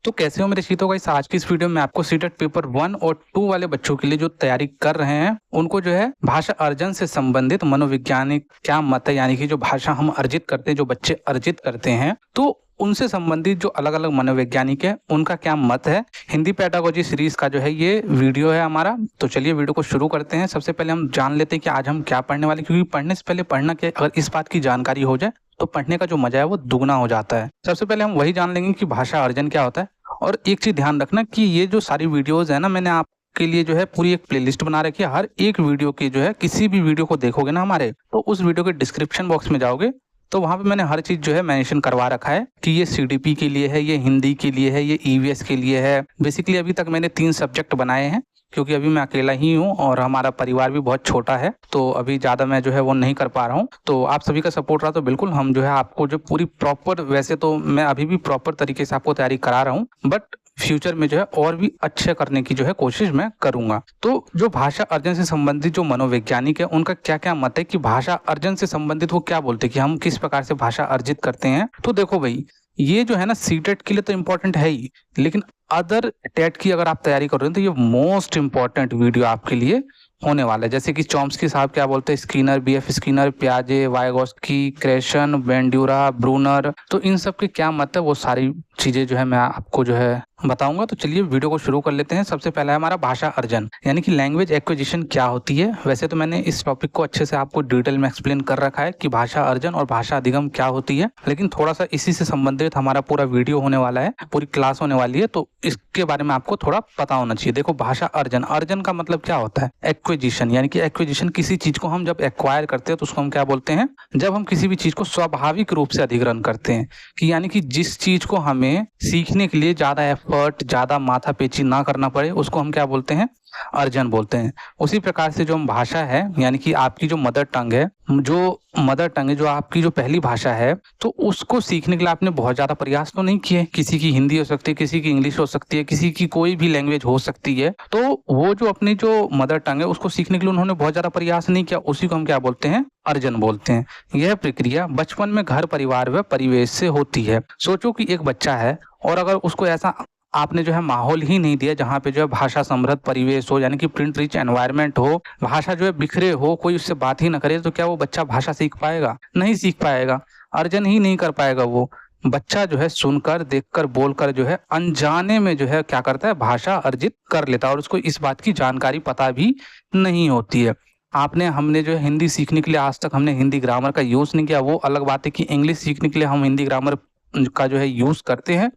तो कैसे हो मेरे शीतो गाइस। आज की इस वीडियो में आपको सीटेट पेपर 1 और 2 वाले बच्चों के लिए जो तैयारी कर रहे हैं उनको जो है भाषा अर्जन से संबंधित मनोवैज्ञानिक क्या मत है, यानी कि जो भाषा हम अर्जित करते हैं, जो बच्चे अर्जित करते हैं, तो उनसे संबंधित जो अलग अलग मनोवैज्ञानिक है उनका क्या मत है। हिंदी पेडागोजी सीरीज का जो है ये वीडियो है हमारा। तो चलिए वीडियो को शुरू करते हैं। सबसे पहले हम जान लेते हैं कि आज हम क्या पढ़ने वाले, क्योंकि पढ़ने से पहले पढ़ना क्या, अगर इस बात की जानकारी हो जाए तो पढ़ने का जो मजा है वो दुगना हो जाता है। सबसे पहले हम वही जान लेंगे कि भाषा अर्जन क्या होता है। और एक चीज ध्यान रखना कि ये जो सारी वीडियोज है ना, मैंने आपके लिए जो है पूरी एक प्लेलिस्ट बना रखी है। हर एक वीडियो की जो है, किसी भी वीडियो को देखोगे ना हमारे, तो उस वीडियो के डिस्क्रिप्शन बॉक्स में जाओगे तो वहां पे मैंने हर चीज जो है मेंशन करवा रखा है कि ये सीडीपी के लिए है, ये हिंदी के लिए है, ये ईवीएस के लिए है। बेसिकली अभी तक मैंने 3 सब्जेक्ट बनाए हैं, क्योंकि अभी मैं अकेला ही हूँ और हमारा परिवार भी बहुत छोटा है, तो अभी ज़्यादा मैं जो है वो नहीं कर पा रहा हूँ। तो आप सभी का सपोर्ट रहा तो बिल्कुल हम जो है आपको जो पूरी प्रॉपर, वैसे तो मैं अभी भी प्रॉपर तरीके से आपको तैयारी करा रहा हूँ, बट फ्यूचर में जो है और भी अच्छे करने की जो है कोशिश मैं करूंगा। तो जो भाषा अर्जन से संबंधित जो मनोवैज्ञानिक है उनका क्या क्या मत है कि भाषा अर्जन से संबंधित वो क्या बोलते हैं कि हम किस प्रकार से भाषा अर्जित करते हैं। तो देखो भाई, ये जो है ना सीटेट के लिए तो इम्पोर्टेंट है ही, लेकिन अदर टेट की अगर आप तैयारी कर रहे हैं तो ये मोस्ट इंपॉर्टेंट वीडियो आपके लिए होने वाला है। जैसे कि चॉम्स्की साहब क्या बोलते हैं, स्किनर, बीएफ स्किनर, पियाजे, वाइगोस्की, क्रेशन, बेंड्यूरा, ब्रूनर, तो इन सब के क्या मत है वो सारी चीजें जो है मैं आपको जो है बताऊंगा। तो चलिए वीडियो को शुरू कर लेते हैं। सबसे पहला है हमारा भाषा अर्जन, यानी कि लैंग्वेज एक्विजिशन क्या होती है। वैसे तो मैंने इस टॉपिक को अच्छे से आपको डिटेल में एक्सप्लेन कर रखा है कि भाषा अर्जन और भाषा अधिगम क्या होती है, लेकिन थोड़ा सा इसी से संबंधित हमारा पूरा वीडियो होने वाला है, पूरी क्लास होने वाली है, तो इसके बारे में आपको थोड़ा पता होना चाहिए। देखो भाषा अर्जन, अर्जन का मतलब क्या होता है, एक्विजिशन, यानी कि एक्विजिशन किसी चीज को हम जब एक्वायर करते हैं तो उसको हम क्या बोलते हैं, जब हम किसी भी चीज को स्वाभाविक रूप से अधिग्रहण करते हैं, कि यानी कि जिस चीज को हमें सीखने के लिए ज्यादा एफर्ट, ज्यादा माथापेची ना करना पड़े, उसको हम क्या बोलते हैं, अर्जन बोलते हैं। उसी प्रकार से जो भाषा है, यानी कि आपकी जो मदर टंग है, जो आपकी जो पहली भाषा है, तो उसको सीखने के लिए आपने बहुत ज्यादा प्रयास तो नहीं किए। किसी की हिंदी हो सकती है, किसी की इंग्लिश हो सकती है, किसी की कोई भी लैंग्वेज हो सकती है, तो वो जो अपनी जो मदर टंग है उसको सीखने के लिए उन्होंने बहुत ज्यादा प्रयास नहीं किया, उसी को हम क्या बोलते हैं, अर्जन बोलते हैं। यह प्रक्रिया बचपन में घर, परिवार व परिवेश से होती है। सोचो कि एक बच्चा है और अगर उसको ऐसा आपने जो है माहौल ही नहीं दिया जहाँ पे जो है भाषा समृद्ध परिवेश हो, यानी कि प्रिंट रिच एनवायरनमेंट हो, भाषा जो है बिखरे हो, कोई उससे बात ही ना करे, तो क्या वो बच्चा भाषा सीख पाएगा? नहीं सीख पाएगा, अर्जन ही नहीं कर पाएगा। वो बच्चा जो है सुनकर, देखकर, बोलकर जो है अनजाने में जो है क्या करता है, भाषा अर्जित कर लेता है, और उसको इस बात की जानकारी पता भी नहीं होती है। हमने जो है हिंदी सीखने के लिए आज तक हमने हिंदी ग्रामर का यूज नहीं किया। वो अलग बात है कि इंग्लिश सीखने के लिए हम हिंदी ग्रामर का जो है यूज करते हैं,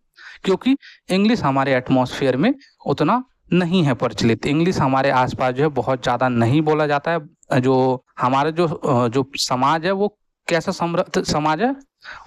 क्योंकि इंग्लिश हमारे एटमॉस्फेयर में उतना नहीं है प्रचलित। इंग्लिश हमारे आसपास जो है बहुत ज्यादा नहीं बोला जाता है। जो हमारा जो समाज है वो कैसा समृद्ध समाज है,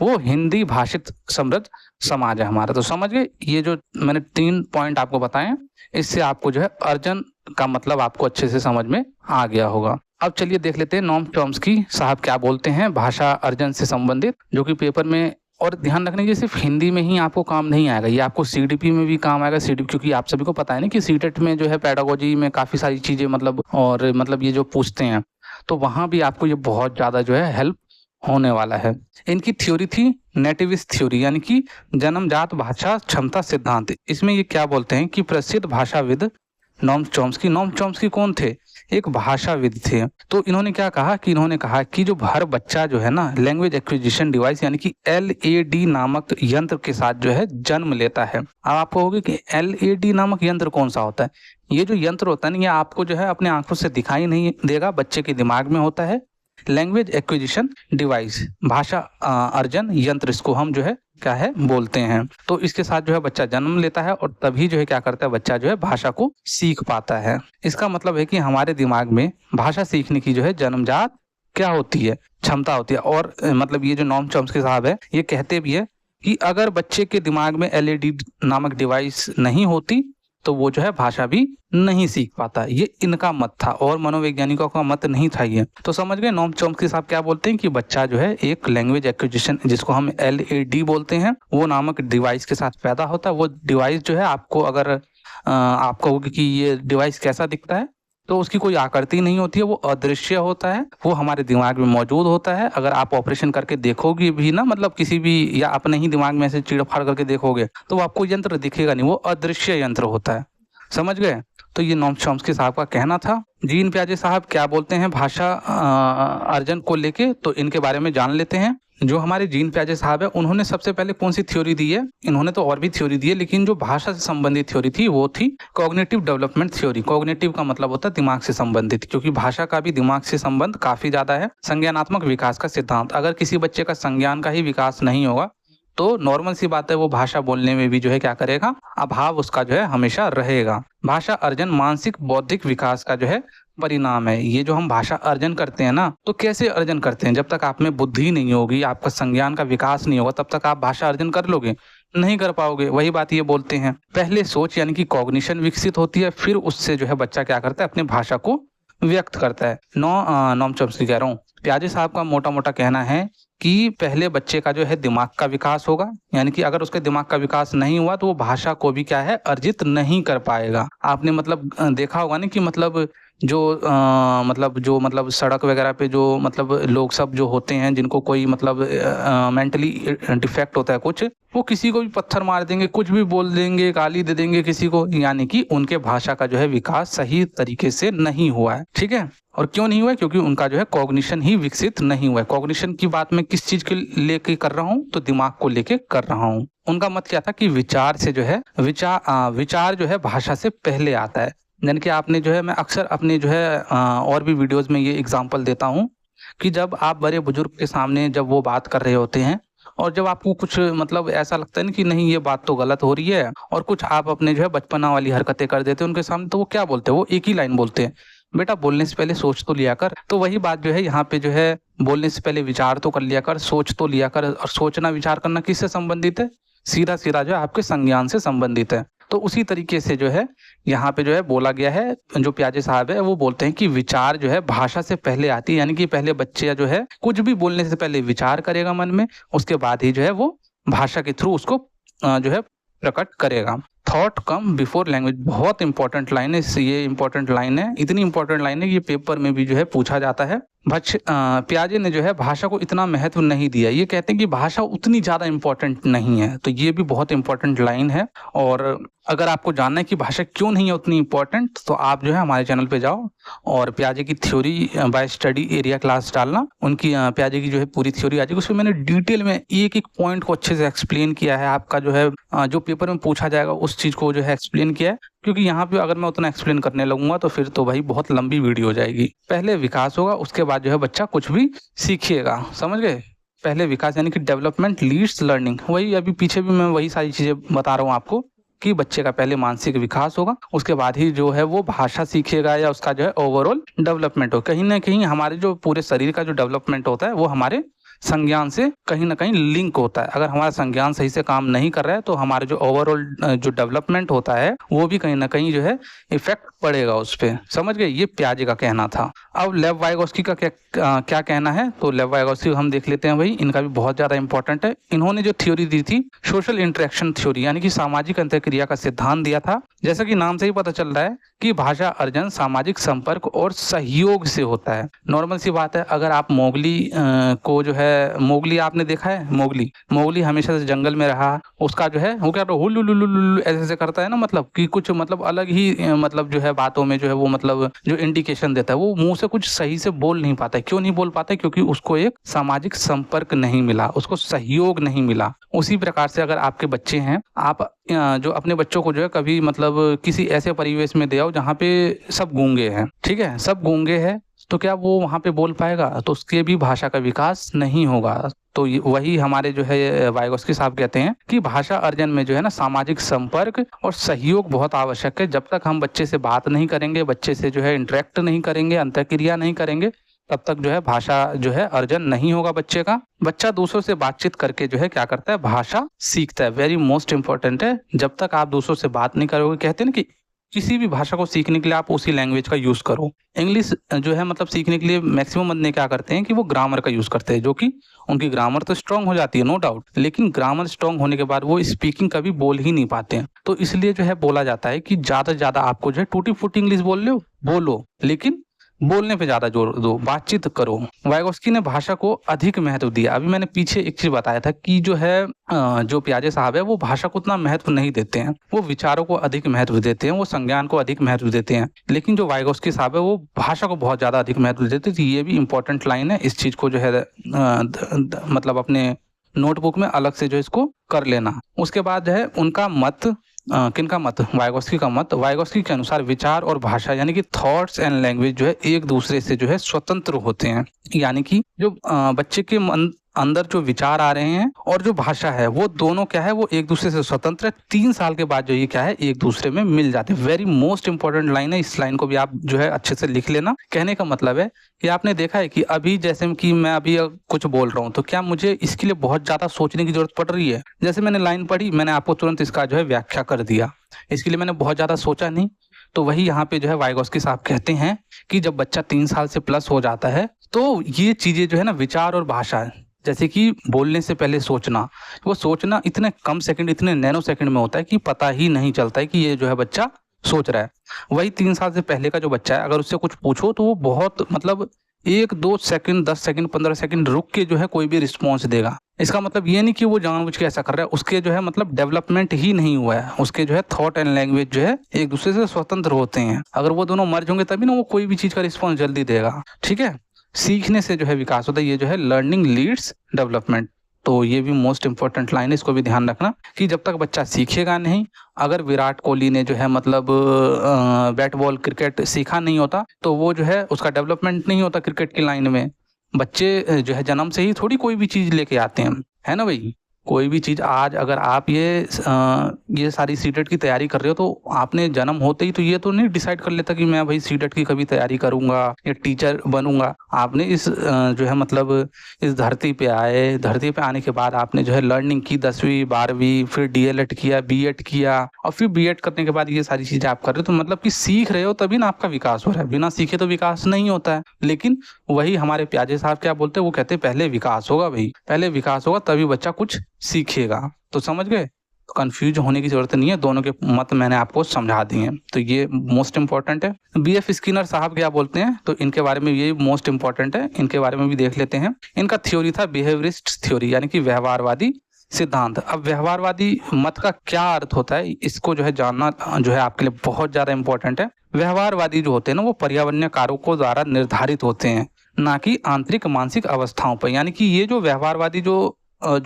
वो हिंदी भाषित समृद्ध समाज है हमारा। तो समझ गए, ये जो मैंने 3 पॉइंट आपको बताए, इससे आपको जो है अर्जन का मतलब आपको अच्छे से समझ में आ गया होगा। अब चलिए देख लेते हैं नॉम चॉम्स्की साहब क्या बोलते हैं भाषा अर्जन से संबंधित, जो कि पेपर में, और ध्यान रखने की सिर्फ हिंदी में ही आपको काम नहीं आएगा, ये आपको सीडीपी में भी काम आएगा। सीडीपी, क्योंकि आप सभी को पता है ना कि सीटेट में जो है पेडागोजी में काफी सारी चीजें मतलब ये जो पूछते हैं, तो वहां भी आपको ये बहुत ज्यादा जो है हेल्प होने वाला है। इनकी थ्योरी थी नेटिविस्ट थ्योरी, यानी कि जन्मजात भाषा क्षमता सिद्धांत। इसमें ये क्या बोलते हैं कि प्रसिद्ध भाषाविद नॉम चॉम्स्की कौन थे, एक भाषाविद थे। तो इन्होंने क्या कहा कि इन्होंने कहा कि जो हर बच्चा जो है ना, लैंग्वेज एक्विजिशन डिवाइस यानी कि LAD नामक यंत्र के साथ जो है जन्म लेता है। अब आप कहोगे कि LAD नामक यंत्र कौन सा होता है? ये जो यंत्र होता है ना, ये आपको जो है अपने आंखों से दिखाई नहीं देगा, बच्चे के दिमाग में होता है। लैंग्वेज एक्विजिशन डिवाइस, भाषा अर्जन यंत्र, इसको हम जो है क्या है बोलते हैं। तो इसके साथ जो है बच्चा जन्म लेता है और तभी जो है क्या करता है, बच्चा जो है भाषा को सीख पाता है। इसका मतलब है कि हमारे दिमाग में भाषा सीखने की जो है जन्मजात क्या होती है, क्षमता होती है। और मतलब ये जो नॉम चॉम्स्की साहब है ये कहते भी है कि अगर बच्चे के दिमाग में LAD नामक डिवाइस नहीं होती तो वो जो है भाषा भी नहीं सीख पाता। ये इनका मत था और मनोवैज्ञानिकों का मत नहीं था ये। तो समझ गए नॉम चॉम्स्की साहब क्या बोलते हैं कि बच्चा जो है एक लैंग्वेज एक्विजिशन, जिसको हम LAD बोलते हैं, वो नामक डिवाइस के साथ पैदा होता है। वो डिवाइस जो है आपको, अगर आप कहोगे कि ये डिवाइस कैसा दिखता है, तो उसकी कोई आकृति नहीं होती है, वो अदृश्य होता है, वो हमारे दिमाग में मौजूद होता है। अगर आप ऑपरेशन करके देखोगे भी ना, मतलब किसी भी, या अपने ही दिमाग में ऐसे चीड़-फाड़ करके देखोगे, तो आपको यंत्र दिखेगा नहीं, वो अदृश्य यंत्र होता है। समझ गए? तो ये नोम चॉम्स्की साहब का कहना था। जीन पियाजे साहब क्या बोलते हैं भाषा अर्जन को लेके, तो इनके बारे में जान लेते हैं। जो हमारे जीन पियाजे साहब है, उन्होंने सबसे पहले कौन सी थ्योरी दी है? इन्होंने तो और भी थ्योरी दी है, लेकिन जो भाषा से संबंधित थ्योरी थी वो थी कॉग्निटिव डेवलपमेंट थ्योरी। कॉग्निटिव का मतलब होता है दिमाग से संबंधित, क्योंकि भाषा का भी दिमाग से संबंध काफी ज्यादा है। संज्ञानात्मक विकास का सिद्धांत, अगर किसी बच्चे का संज्ञान का ही विकास नहीं होगा तो नॉर्मल सी बात है, वो भाषा बोलने में भी जो है क्या करेगा, अभाव उसका जो है हमेशा रहेगा। भाषा अर्जन मानसिक बौद्धिक विकास का जो है परिणाम है। ये जो हम भाषा अर्जन करते हैं ना, तो कैसे अर्जन करते हैं? जब तक आप में बुद्धि नहीं होगी, आपका संज्ञान का विकास नहीं होगा, तब तक आप भाषा अर्जन कर लोगे? नहीं कर पाओगे। वही बात ये बोलते हैं, पहले सोच यानी कि कॉग्निशन विकसित होती है, फिर उससे जो है बच्चा क्या करता है, अपने भाषा को व्यक्त करता है। नोम चॉम्स्की कह रहा हूँ। पियाजे साहब का मोटा मोटा कहना है कि पहले बच्चे का जो है दिमाग का विकास होगा, यानी कि अगर उसके दिमाग का विकास नहीं हुआ तो वो भाषा को भी क्या है, अर्जित नहीं कर पाएगा। आपने मतलब देखा होगा ना कि मतलब जो सड़क वगैरह पे जो मतलब लोग सब जो होते हैं, जिनको कोई मतलब मेंटली डिफेक्ट होता है कुछ, वो किसी को भी पत्थर मार देंगे, कुछ भी बोल देंगे, गाली दे देंगे किसी को, यानी कि उनके भाषा का जो है विकास सही तरीके से नहीं हुआ है। ठीक है? और क्यों नहीं हुआ है? क्योंकि उनका जो है कॉग्निशन ही विकसित नहीं हुआ है। कॉग्निशन की बात मैं किस चीज के लेके कर रहा हूँ? तो दिमाग को लेके कर रहा हूँ। उनका मत क्या था कि विचार से जो है विचार जो है भाषा से पहले आता है। यानी कि आपने जो है, मैं अक्सर अपने जो है और भी वीडियोस में ये एग्जांपल देता हूँ कि जब आप बड़े बुजुर्ग के सामने जब वो बात कर रहे होते हैं, और जब आपको कुछ मतलब ऐसा लगता है ना कि नहीं ये बात तो गलत हो रही है, और कुछ आप अपने जो है बचपना वाली हरकतें कर देते हैं उनके सामने, तो वो क्या बोलते हैं? वो एक ही लाइन बोलते हैं, बेटा बोलने से पहले सोच तो लिया कर। तो वही बात जो है यहाँ पे जो है, बोलने से पहले विचार तो कर लिया कर, सोच तो लिया कर। और सोचना विचार करना किससे संबंधित है? सीधा सीधा जो है आपके संज्ञान से संबंधित है। तो उसी तरीके से जो है यहाँ पे जो है बोला गया है, जो पियाजे साहब है वो बोलते हैं कि विचार जो है भाषा से पहले आती है, यानी कि पहले बच्चे जो है कुछ भी बोलने से पहले विचार करेगा मन में, उसके बाद ही जो है वो भाषा के थ्रू उसको जो है प्रकट करेगा। थॉट कम बिफोर लैंग्वेज, बहुत इंपॉर्टेंट लाइन है। ये इंपॉर्टेंट लाइन है, इतनी इंपॉर्टेंट लाइन है कि ये पेपर में भी जो है पूछा जाता है। पियाजे ने जो है भाषा को इतना महत्व नहीं दिया। ये कहते हैं कि भाषा उतनी ज्यादा इंपॉर्टेंट नहीं है, तो ये भी बहुत इंपॉर्टेंट लाइन है। और अगर आपको जानना है कि भाषा क्यों नहीं है उतनी इंपॉर्टेंट, तो आप जो है हमारे चैनल पे जाओ और पियाजे की theory by study area class डालना, उनकी पियाजे की जो है पूरी थ्योरी आ जाएगी। उसमें मैंने डिटेल में एक एक पॉइंट को अच्छे से एक्सप्लेन किया है। आपका जो है जो पेपर में पूछा जाएगा उस चीज को जो है एक्सप्लेन किया है, क्योंकि यहाँ पे अगर मैं उतना एक्सप्लेन करने लगूंगा तो फिर तो भाई बहुत लंबी वीडियो हो जाएगी। पहले विकास होगा, उसके बाद जो है बच्चा कुछ भी सीखिएगा। समझ गए? पहले विकास यानी कि डेवलपमेंट लीड्स लर्निंग। वही अभी पीछे भी मैं वही सारी चीजें बता रहा हूँ आपको कि बच्चे का पहले मानसिक विकास होगा, उसके बाद ही जो है वो भाषा सीखेगा, या उसका जो है ओवरऑल डेवलपमेंट हो। कहीं ना कहीं हमारे जो पूरे शरीर का जो डेवलपमेंट होता है वो हमारे संज्ञान से कहीं ना कहीं लिंक होता है। अगर हमारा संज्ञान सही से काम नहीं कर रहा है तो हमारे जो ओवरऑल जो डेवलपमेंट होता है वो भी कहीं ना कहीं जो है इफेक्ट पड़ेगा उस पर। समझ गए? ये पियाजे का कहना था। अब लेव वाइगोस्की का क्या कहना है? तो लेव वाइगोस्की हम देख लेते हैं भाई, इनका भी बहुत ज्यादा इंपॉर्टेंट है। इन्होंने जो थ्योरी दी थी सोशल इंटरेक्शन थ्योरी, यानी कि सामाजिक अंतःक्रिया का सिद्धांत दिया था। जैसा कि नाम से ही पता चल रहा है कि भाषा अर्जन सामाजिक संपर्क और सहयोग से होता है। नॉर्मल सी बात है, अगर आप मोगली को जो है, मोगली आपने देखा है, मोगली हमेशा से जंगल में रहा, उसका जो है वो क्या हुलुलुलुलुलु ऐसे करता है ना, मतलब कि कुछ मतलब अलग ही मतलब जो है बातों में जो है वो मतलब जो इंडिकेशन देता है, वो मुंह से कुछ सही से बोल नहीं पाता है। क्यों नहीं बोल पाता है? क्योंकि उसको एक सामाजिक संपर्क नहीं मिला, उसको सहयोग नहीं मिला। उसी प्रकार से अगर आपके बच्चे हैं, आप जो अपने बच्चों को जो है कभी मतलब किसी ऐसे परिवेश में दे आओ जहाँ पे सब गूंगे हैं, ठीक है, सब गूंगे हैं, तो क्या वो वहां पे बोल पाएगा? तो उसके भी भाषा का विकास नहीं होगा। तो वही हमारे जो है वाइगोस्की साहब कहते हैं कि भाषा अर्जन में जो है ना सामाजिक संपर्क और सहयोग बहुत आवश्यक है। जब तक हम बच्चे से बात नहीं करेंगे, बच्चे से जो है इंटरेक्ट नहीं करेंगे, अंतःक्रिया नहीं करेंगे, तब तक जो है भाषा जो है अर्जन नहीं होगा बच्चे का। बच्चा दूसरों से बातचीत करके जो है क्या करता है? भाषा सीखता है। वेरी मोस्ट इंपॉर्टेंट है। जब तक आप दूसरों से बात नहीं करोगे, कहते हैं ना कि किसी भी भाषा को सीखने के लिए आप उसी लैंग्वेज का यूज करो। इंग्लिश जो है मतलब सीखने के लिए मैक्सिमम बंदे क्या करते हैं कि वो ग्रामर का यूज करते हैं, जो कि उनकी ग्रामर तो स्ट्रांग हो जाती है नो डाउट, लेकिन ग्रामर स्ट्रांग होने के बाद वो स्पीकिंग कभी बोल ही नहीं पाते हैं। तो इसलिए जो है बोला जाता है कि ज्यादा से ज्यादा आपको जो है टूटी फूटी इंग्लिश बोलो, लेकिन बोलने पे ज्यादा जोर दो, बातचीत करो। वाइगोस्की ने भाषा को अधिक महत्व दिया। अभी मैंने पीछे एक चीज बताया था कि जो है जो पियाजे साहब है वो भाषा को उतना महत्व नहीं देते हैं, वो विचारों को अधिक महत्व देते हैं, वो संज्ञान को अधिक महत्व देते हैं। लेकिन जो वाइगोस्की साहब है वो भाषा को बहुत ज्यादा अधिक महत्व देते हैं। ये भी इंपॉर्टेंट लाइन है, इस चीज को जो है मतलब अपने नोटबुक में अलग से जो इसको कर लेना। उसके बाद जो है उनका मत, किनका मत, वाइगोस्की का मत। वाइगोस्की के अनुसार विचार और भाषा यानी कि थॉट्स एंड लैंग्वेज जो है एक दूसरे से जो है स्वतंत्र होते हैं। यानी कि जो बच्चे के अंदर जो विचार आ रहे हैं और जो भाषा है वो दोनों क्या है, वो एक दूसरे से स्वतंत्र है। 3 साल के बाद जो ये क्या है एक दूसरे में मिल जाते हैं। वेरी मोस्ट इंपॉर्टेंट लाइन है, इस लाइन को भी आप जो है अच्छे से लिख लेना। कहने का मतलब है कि आपने देखा है कि अभी जैसे कि मैं अभी कुछ बोल रहा हूँ तो क्या मुझे इसके लिए बहुत ज्यादा सोचने की जरूरत पड़ रही है? जैसे मैंने लाइन पढ़ी, मैंने आपको तुरंत इसका जो है व्याख्या कर दिया, इसके लिए मैंने बहुत ज्यादा सोचा नहीं। तो वही यहाँ पे जो है वाइगोस्की साहब कहते हैं कि जब बच्चा 3 साल से प्लस हो जाता है तो ये चीजें जो है ना, विचार और भाषा, जैसे कि बोलने से पहले सोचना, वो सोचना इतने कम सेकंड, इतने नैनो सेकंड में होता है कि पता ही नहीं चलता है कि ये जो है बच्चा सोच रहा है। वही 3 साल से पहले का जो बच्चा है, अगर उससे कुछ पूछो तो वो बहुत मतलब 1-2 सेकंड, 10 सेकंड, 15 सेकंड रुक के जो है कोई भी रिस्पॉन्स देगा। इसका मतलब ये नहीं कि वो जानबूझ के ऐसा कर रहा है, उसके जो है मतलब डेवलपमेंट ही नहीं हुआ है। उसके जो है थॉट एंड लैंग्वेज जो है एक दूसरे से स्वतंत्र होते हैं। अगर वो दोनों मर्ज होंगे तभी ना वो कोई भी चीज का रिस्पॉन्स जल्दी देगा। ठीक है, सीखने से जो है विकास होता है। ये जो है लर्निंग लीड्स डेवलपमेंट। तो ये भी मोस्ट इंपॉर्टेंट लाइन है, इसको भी ध्यान रखना कि जब तक बच्चा सीखेगा नहीं, अगर विराट कोहली ने जो है मतलब बैट बॉल क्रिकेट सीखा नहीं होता तो वो जो है उसका डेवलपमेंट नहीं होता क्रिकेट की लाइन में। बच्चे जो है जन्म से ही थोड़ी कोई भी चीज लेके आते हैं, है ना भाई। कोई भी चीज आज अगर आप ये सारी सीटेट की तैयारी कर रहे हो तो आपने जन्म होते ही तो ये तो नहीं डिसाइड कर लेता कि मैं भाई सीटेट की कभी तैयारी करूंगा या टीचर बनूंगा। आपने इस जो है मतलब इस धरती पे आए, धरती पे आने के बाद आपने जो है लर्निंग की 10वीं 12वीं, फिर डीएलएड किया, बीएड किया, और फिर बीएड करने के बाद ये सारी चीजें आप कर रहे हो। तो मतलब कि सीख रहे हो तभी ना आपका विकास हो रहा है, बिना सीखे तो विकास नहीं होता है। लेकिन वही हमारे पियाजे साहब क्या बोलते हैं, वो कहते हैं पहले विकास होगा भाई, पहले विकास होगा तभी बच्चा कुछ सीखेगा। तो समझ गए, तो कंफ्यूज होने की जरूरत नहीं है, दोनों के मत मैंने आपको समझा दिए। तो ये मोस्ट इंपॉर्टेंट है। बीएफ स्किनर साहब क्या बोलते हैं, तो इनके बारे में ये मोस्ट इंपॉर्टेंट है, इनके बारे में भी देख लेते हैं। इनका थ्योरी था बिहेवियरिस्ट थ्योरी, यानी कि व्यवहारवादी सिद्धांत। अब व्यवहारवादी मत का क्या अर्थ होता है, इसको जो है जानना जो है आपके लिए बहुत ज्यादा इंपॉर्टेंट है। व्यवहारवादी जो होते हैं ना, वो पर्यावरणीय कारकों द्वारा निर्धारित होते हैं, ना कि आंतरिक मानसिक अवस्थाओं पर। यानी कि ये जो व्यवहारवादी जो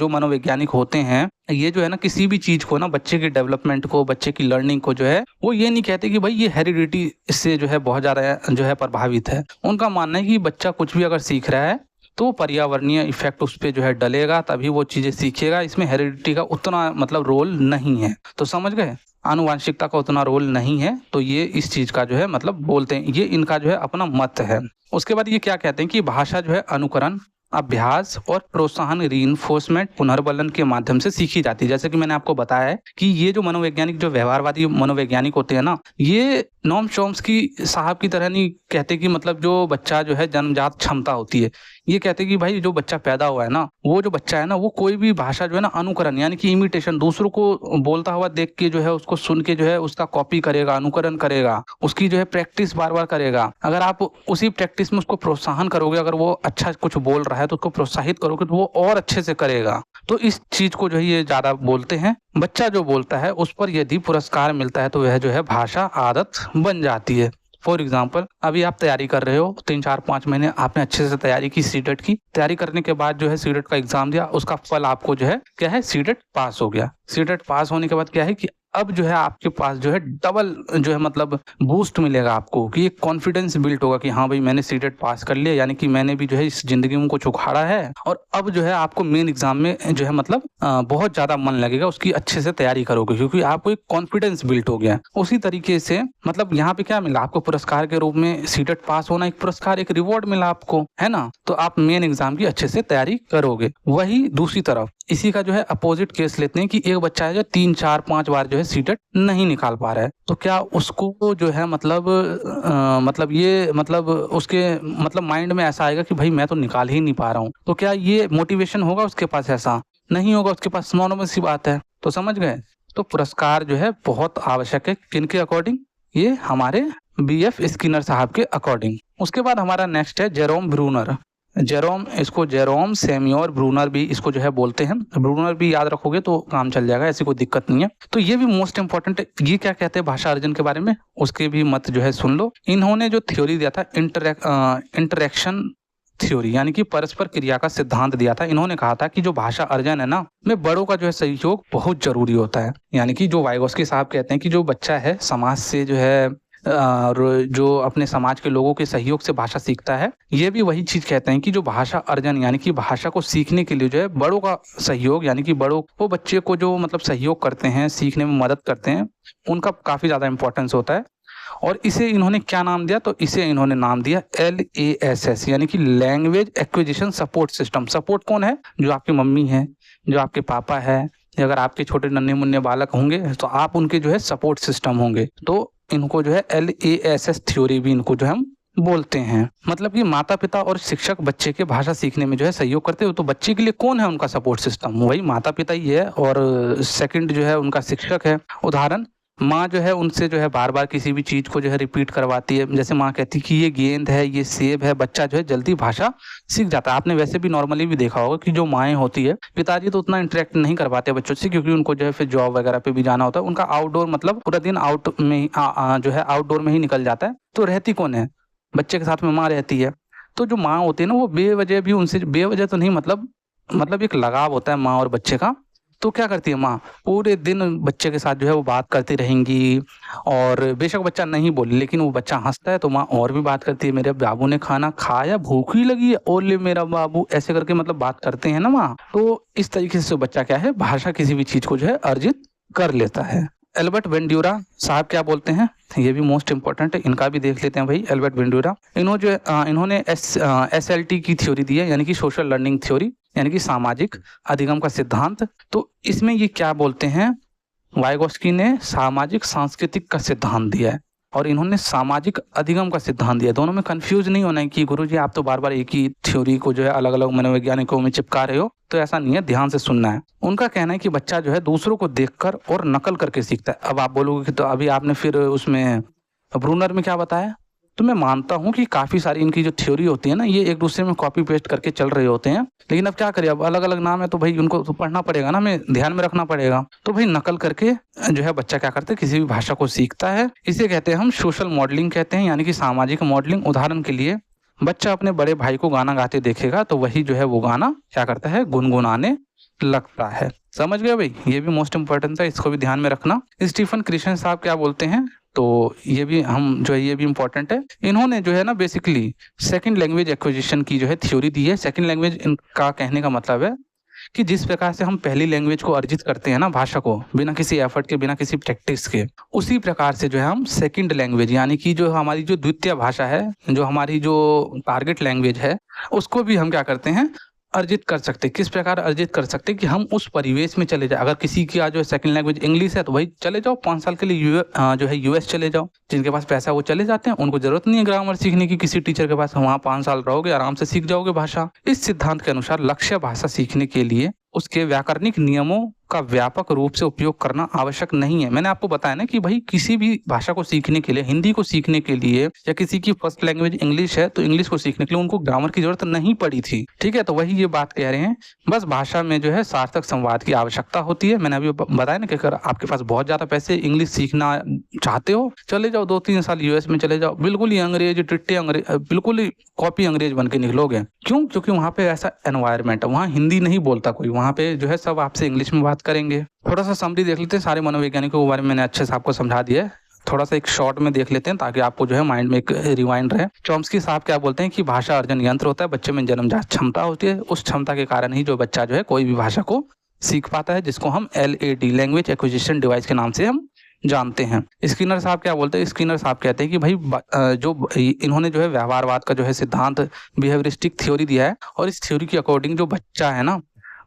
मनोवैज्ञानिक होते हैं, ये जो है ना किसी भी चीज को ना, बच्चे के डेवलपमेंट को, बच्चे की लर्निंग को जो है वो ये नहीं कहते कि भाई ये हेरिडिटी से जो है बहुत ज्यादा जो है प्रभावित है। उनका मानना है कि बच्चा कुछ भी अगर सीख रहा है तो पर्यावरणीय इफेक्ट उस पर जो है डलेगा, तभी वो चीजें सीखेगा। इसमें हेरिडिटी का उतना मतलब रोल नहीं है। तो समझ गए, आनुवांशिकता का उतना रोल नहीं है। तो ये इस चीज का जो है मतलब बोलते हैं, ये इनका जो है अपना मत है। उसके बाद ये क्या कहते हैं कि भाषा जो है अनुकरण, अभ्यास और प्रोत्साहन, रीइंफोर्समेंट, पुनर्बलन के माध्यम से सीखी जाती है। जैसे कि मैंने आपको बताया है कि ये जो मनोवैज्ञानिक, जो व्यवहारवादी मनोवैज्ञानिक होते हैं ना, ये नोम चॉम्स्की साहब की तरह नहीं कहते कि मतलब जो बच्चा जो है जन्मजात क्षमता होती है। ये कहते कि भाई जो बच्चा पैदा हुआ है ना, वो जो बच्चा है ना, वो कोई भी भाषा जो है ना अनुकरण, यानी कि इमिटेशन, दूसरों को बोलता हुआ देख के जो है उसको सुन के जो है उसका कॉपी करेगा, अनुकरण करेगा, उसकी जो है प्रैक्टिस बार बार करेगा। अगर आप उसी प्रैक्टिस में उसको प्रोत्साहन करोगे, अगर वो अच्छा कुछ बोल रहा है तो उसको प्रोत्साहित करोगे तो वो और अच्छे से करेगा। तो इस चीज को जो है ये ज्यादा बोलते हैं। बच्चा जो बोलता है उस पर यदि पुरस्कार मिलता है तो वह जो है भाषा आदत बन जाती है। फॉर एग्जाम्पल, अभी आप तैयारी कर रहे हो, 3-4-5 महीने आपने अच्छे से तैयारी की, सीटेट की तैयारी करने के बाद जो है सीटेट का एग्जाम दिया, उसका फल आपको जो है क्या है, सीटेट पास हो गया। सीटेट पास होने के बाद क्या है कि अब जो है आपके पास जो है डबल जो है मतलब बूस्ट मिलेगा आपको, कि एक कॉन्फिडेंस बिल्ट होगा कि हाँ भाई मैंने सीटेट पास कर लिया, यानी कि मैंने भी जो है इस जिंदगी में कुछ उखाड़ा है। और अब जो है आपको मेन एग्जाम में जो है मतलब बहुत ज्यादा मन लगेगा, उसकी अच्छे से तैयारी करोगे, क्योंकि आपको एक कॉन्फिडेंस बिल्ट हो गया। उसी तरीके से मतलब यहाँ पे क्या मिला आपको, पुरस्कार के रूप में सीटेट पास होना एक पुरस्कार, एक रिवॉर्ड मिला आपको, है ना। तो आप मेन एग्जाम की अच्छे से तैयारी करोगे। वही दूसरी तरफ इसी का जो है अपोजिट केस लेते हैं कि एक बच्चा है जो 3, 4, 5 बार जो है सीटेट नहीं निकाल पा रहा है, तो क्या उसको जो है मतलब उसके मतलब माइंड में ऐसा आएगा कि भाई मैं तो निकाल ही नहीं पा रहा हूँ, तो क्या ये मोटिवेशन होगा उसके पास? ऐसा नहीं होगा उसके पास, नॉर्मल सी बात है। तो समझ गए? तो पुरस्कार जो है बहुत आवश्यक है, किनके अकॉर्डिंग? ये हमारे BF स्किनर साहब के अकॉर्डिंग। उसके बाद हमारा नेक्स्ट है जेरोम ब्रूनर। इसको जेरोम सेम्योर ब्रूनर भी इसको जो है बोलते हैं। ब्रूनर भी याद रखोगे तो काम चल जाएगा, ऐसी कोई दिक्कत नहीं है। तो ये भी मोस्ट इंपॉर्टेंट है। ये क्या कहते हैं भाषा अर्जन के बारे में, उसके भी मत जो है सुन लो। इन्होंने जो थ्योरी दिया था इंटरेक्शन थ्योरी, यानी कि परस्पर क्रिया का सिद्धांत दिया था। इन्होंने कहा था कि जो भाषा अर्जन है ना, में बड़ों का जो है सहयोग बहुत जरूरी होता है। यानी कि जो वाइगोस्की साहब कहते हैं कि जो बच्चा है समाज से जो है और जो अपने समाज के लोगों के सहयोग से भाषा सीखता है, ये भी वही चीज कहते हैं कि जो भाषा अर्जन यानी कि भाषा को सीखने के लिए जो है बड़ों का सहयोग, यानी कि बड़ों वो बच्चे को जो मतलब सहयोग करते हैं, सीखने में मदद करते हैं, उनका काफी ज्यादा इंपॉर्टेंस होता है। और इसे इन्होंने क्या नाम दिया? तो इसे इन्होंने नाम दिया LASS, यानी कि language acquisition support system. Support कौन है? जो आपकी मम्मी है, जो आपके पापा है, या अगर आपके छोटे नन्हे मुन्ने बालक होंगे तो आप उनके जो है सपोर्ट सिस्टम होंगे। तो इनको जो है LASS थ्योरी भी इनको जो हम बोलते हैं। मतलब कि माता पिता और शिक्षक बच्चे के भाषा सीखने में जो है सहयोग करते हो, तो बच्चे के लिए कौन है उनका सपोर्ट सिस्टम? वही माता पिता ही है, और सेकंड जो है उनका शिक्षक है। उदाहरण, माँ जो है उनसे जो है बार बार किसी भी चीज को जो है रिपीट करवाती है। जैसे माँ कहती है कि ये गेंद है, ये सेब है, बच्चा जो है जल्दी भाषा सीख जाता है। आपने वैसे भी नॉर्मली भी देखा होगा कि जो माएँ होती है, पिताजी तो उतना इंटरेक्ट नहीं कर पाते बच्चों से, क्योंकि उनको जो है फिर जॉब वगैरह पे भी जाना होता है। उनका आउटडोर मतलब पूरा दिन आउट में ही जो है आउटडोर में ही निकल जाता है। तो रहती कौन है? बच्चे के साथ में माँ रहती है। तो जो माँ होती है ना, वो बेवजह भी उनसे, बेवजह तो नहीं, मतलब एक लगाव होता है माँ और बच्चे का। तो क्या करती है माँ? पूरे दिन बच्चे के साथ जो है वो बात करती रहेंगी, और बेशक बच्चा नहीं बोले, लेकिन वो बच्चा हंसता है तो माँ और भी बात करती है, मेरे बाबू ने खाना खाया, भूख ही लगी है, ओले मेरा बाबू, ऐसे करके मतलब बात करते हैं ना माँ। तो इस तरीके से बच्चा क्या है, भाषा किसी भी चीज को जो है अर्जित कर लेता है। एल्बर्ट वेंड्यूरा साहब क्या बोलते हैं? ये भी मोस्ट इंपॉर्टेंट है, इनका भी देख लेते हैं भाई। एल्बर्ट वेंड्यूरा इन्होंने SLT की थ्योरी दी है, यानी कि सोशल लर्निंग थ्योरी, यानी कि सामाजिक अधिगम का सिद्धांत। तो इसमें ये क्या बोलते हैं, वाइगोस्की ने सामाजिक सांस्कृतिक का सिद्धांत दिया है, और इन्होंने सामाजिक अधिगम का सिद्धांत दिया। दोनों में कंफ्यूज नहीं होना है कि गुरुजी आप तो बार बार एक ही थ्योरी को जो है अलग अलग मनोवैज्ञानिकों में चिपका रहे हो, तो ऐसा नहीं है, ध्यान से सुनना है। उनका कहना है कि बच्चा जो है दूसरों को देखकर और नकल करके सीखता है। अब आप बोलोगे कि तो अभी आपने फिर उसमें ब्रूनर में क्या बताया? तो मैं मानता हूँ कि काफी सारी इनकी जो थ्योरी होती है ना, ये एक दूसरे में कॉपी पेस्ट करके चल रहे होते हैं, लेकिन अब क्या करें, अब अलग अलग नाम है तो भाई उनको तो पढ़ना पड़ेगा ना, हमें ध्यान में रखना पड़ेगा। तो भाई नकल करके जो है बच्चा क्या करता है, किसी भी भाषा को सीखता है। इसे कहते हैं हम सोशल मॉडलिंग कहते हैं, यानी कि सामाजिक मॉडलिंग। उदाहरण के लिए, बच्चा अपने बड़े भाई को गाना गाते देखेगा तो वही जो है वो गाना क्या करता है, गुनगुनाने लगता है। समझ गए भाई? ये भी मोस्ट इंपॉर्टेंट है, इसको भी ध्यान में रखना। स्टीफन क्रिश्चियन साहब क्या बोलते हैं? तो ये भी हम जो है ये भी इंपॉर्टेंट है। इन्होंने जो है ना बेसिकली सेकंड लैंग्वेज एक्विजिशन की जो है थ्योरी दी है। सेकंड लैंग्वेज इनका कहने का मतलब है कि जिस प्रकार से हम पहली लैंग्वेज को अर्जित करते हैं ना, भाषा को, बिना किसी एफर्ट के, बिना किसी प्रैक्टिस के, उसी प्रकार से जो है हम सेकंड लैंग्वेज, यानी कि जो हमारी जो द्वितीय भाषा है, जो हमारी जो टारगेट लैंग्वेज है, उसको भी हम क्या करते हैं, अर्जित कर सकते। किस प्रकार अर्जित कर सकते कि हम उस परिवेश में चले जाए। अगर किसी की आज जो सेकंड लैंग्वेज इंग्लिश है तो भाई चले जाओ 5 साल के लिए जो है US चले जाओ। जिनके पास पैसा वो चले जाते हैं, उनको जरूरत नहीं है ग्रामर सीखने की किसी टीचर के पास। वहाँ 5 साल रहोगे, आराम से सीख जाओगे भाषा। इस सिद्धांत के अनुसार लक्ष्य भाषा सीखने के लिए उसके व्याकरणिक नियमों का व्यापक रूप से उपयोग करना आवश्यक नहीं है। मैंने आपको बताया ना कि भाई किसी भी भाषा को सीखने के लिए, हिंदी को सीखने के लिए, या किसी की फर्स्ट लैंग्वेज इंग्लिश है तो इंग्लिश को सीखने के लिए उनको ग्रामर की जरूरत नहीं पड़ी थी। ठीक है, तो वही ये बात कह रहे हैं, बस भाषा में जो है सार्थक संवाद की आवश्यकता होती है। मैंने अभी बताया ना कि अगर आपके पास बहुत ज्यादा पैसे, इंग्लिश सीखना चाहते हो, चले जाओ 2-3 साल US में चले जाओ, बिल्कुल ही अंग्रेज टिट्टे अंग्रेज, बिल्कुल ही कॉपी अंग्रेज बन के निकलोगे। क्यों? क्योंकि वहाँ पे ऐसा एनवायरमेंट है, वहाँ हिंदी नहीं बोलता कोई, वहाँ पे जो है सब आपसे इंग्लिश में बात करेंगे। थोड़ा सा समरी देख लेते हैं, सारे मनोवैज्ञानिकों के बारे में मैंने अच्छे से आपको समझा दिया है। थोड़ा सा एक शॉर्ट में देख लेते हैं ताकि आपको जो है माइंड में एक रिवाइंड रहे। चॉम्स्की साहब क्या बोलते हैं कि भाषा अर्जन यंत्र होता है, बच्चे में जन्मजात क्षमता होती है, उस क्षमता के कारण ही जो बच्चा जो है कोई भी भाषा को सीख पाता है, जिसको हम LAD लैंग्वेज एक्विजिशन डिवाइस के नाम से हम जानते हैं। स्किनर साहब क्या बोलते हैं? स्किनर साहब कहते हैं कि भाई जो इन्होंने जो है व्यवहारवाद का जो है सिद्धांत, बिहेवियरिस्टिक थ्योरी दिया है, और इस थ्योरी के अकॉर्डिंग जो बच्चा है ना,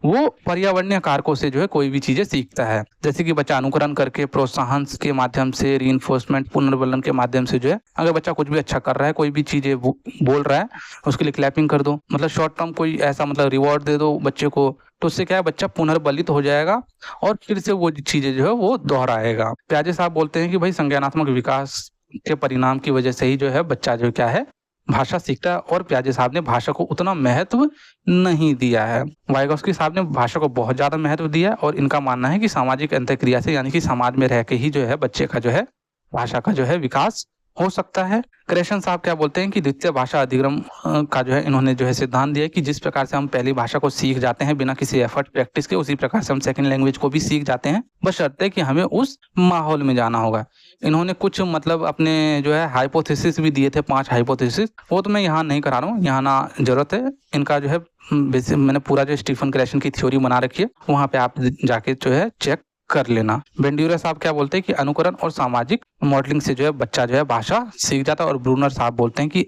वो पर्यावरणीय कारकों से जो है कोई भी चीजें सीखता है। जैसे कि बच्चा अनुकरण करके, प्रोत्साहन के माध्यम से, रीइंफोर्समेंट, पुनर्बलन के माध्यम से जो है, अगर बच्चा कुछ भी अच्छा कर रहा है, कोई भी चीजें बोल रहा है, उसके लिए क्लैपिंग कर दो, मतलब शॉर्ट टर्म कोई ऐसा मतलब रिवॉर्ड दे दो बच्चे को, तो उससे क्या है, बच्चा पुनर्बलित हो जाएगा और फिर से वो चीजें जो है वो दोहराएगा। प्याजे साहब बोलते हैं कि भाई संज्ञानात्मक विकास के परिणाम की वजह से ही जो है बच्चा जो क्या है भाषा सीखता है, और प्याजे साहब ने भाषा को उतना महत्व नहीं दिया है। वाइगोस्की साहब ने भाषा को बहुत ज्यादा महत्व दिया है, और इनका मानना है कि सामाजिक अंतःक्रिया से, यानी कि समाज में रह के ही जो है बच्चे का जो है भाषा का जो है विकास हो सकता है। क्रेशन साहब क्या बोलते हैं कि द्वितीय भाषा अधिगम का जो है इन्होंने जो है सिद्धांत दिया है कि जिस प्रकार से हम पहली भाषा को सीख जाते हैं बिना किसी एफर्ट प्रैक्टिस के, उसी प्रकार से हम सेकंड लैंग्वेज को भी सीख जाते हैं, बस शर्त है कि हमें उस माहौल में जाना होगा। इन्होंने कुछ मतलब अपने जो है हाइपोथेसिस भी दिए थे, 5 हाइपोथेसिस, वो तो मैं यहाँ नहीं करा रहा हूँ, यहाँ ना जरूरत है इनका जो है। बेसिक मैंने पूरा जो स्टीफन क्रेशन की थ्योरी बना रखी है, वहाँ पे आप जाके जो है चेक कर लेना। बेंड्यूरा साहब क्या बोलते हैं कि अनुकरण और सामाजिक मॉडलिंग से जो है बच्चा जो है भाषा सीख जाता है, और ब्रूनर साहब बोलते हैं कि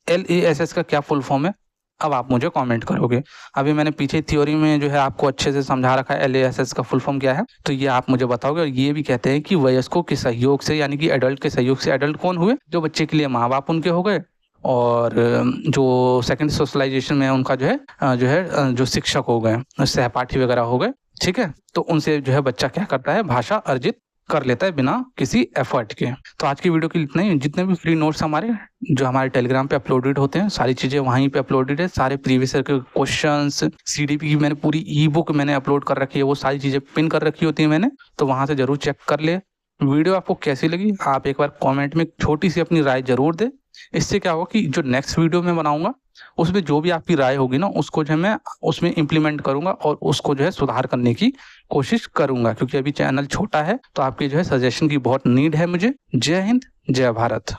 LASS का क्या फुल फॉर्म है, अब आप मुझे कमेंट करोगे। अभी मैंने पीछे थ्योरी में जो है आपको अच्छे से समझा रखा है LASS का फुल फॉर्म क्या है, तो ये आप मुझे बताओगे। और ये भी कहते हैं कि वयस्कों के सहयोग से, यानी कि एडल्ट के सहयोग से, एडल्ट कौन हुए, जो बच्चे के लिए माँ बाप उनके हो गए, और जो सेकंड सोशलाइजेशन में उनका जो शिक्षक हो गए, सहपाठी वगैरह हो गए, ठीक है, तो उनसे जो है बच्चा क्या करता है, भाषा अर्जित कर लेता है बिना किसी एफर्ट के। तो आज की वीडियो के लिए इतना ही। जितने भी फ्री नोट्स हमारे टेलीग्राम पे अपलोडेड होते हैं, सारी चीजें वहीं पे अपलोडेड है। सारे प्रीवियस ईयर के क्वेश्चंस, CDP की मैंने पूरी ई-बुक मैंने अपलोड कर रखी है, वो सारी चीजें पिन कर रखी होती है मैंने, तो वहां से जरूर चेक कर ले। वीडियो आपको कैसी लगी आप एक बार कॉमेंट में छोटी सी अपनी राय जरूर दे। इससे क्या होगा कि जो नेक्स्ट वीडियो में बनाऊंगा उसमें जो भी आपकी राय होगी ना, उसको जो है मैं उसमें इम्प्लीमेंट करूंगा और उसको जो है सुधार करने की कोशिश करूंगा, क्योंकि अभी चैनल छोटा है, तो आपके जो है सजेशन की बहुत नीड है मुझे। जय हिंद, जय भारत।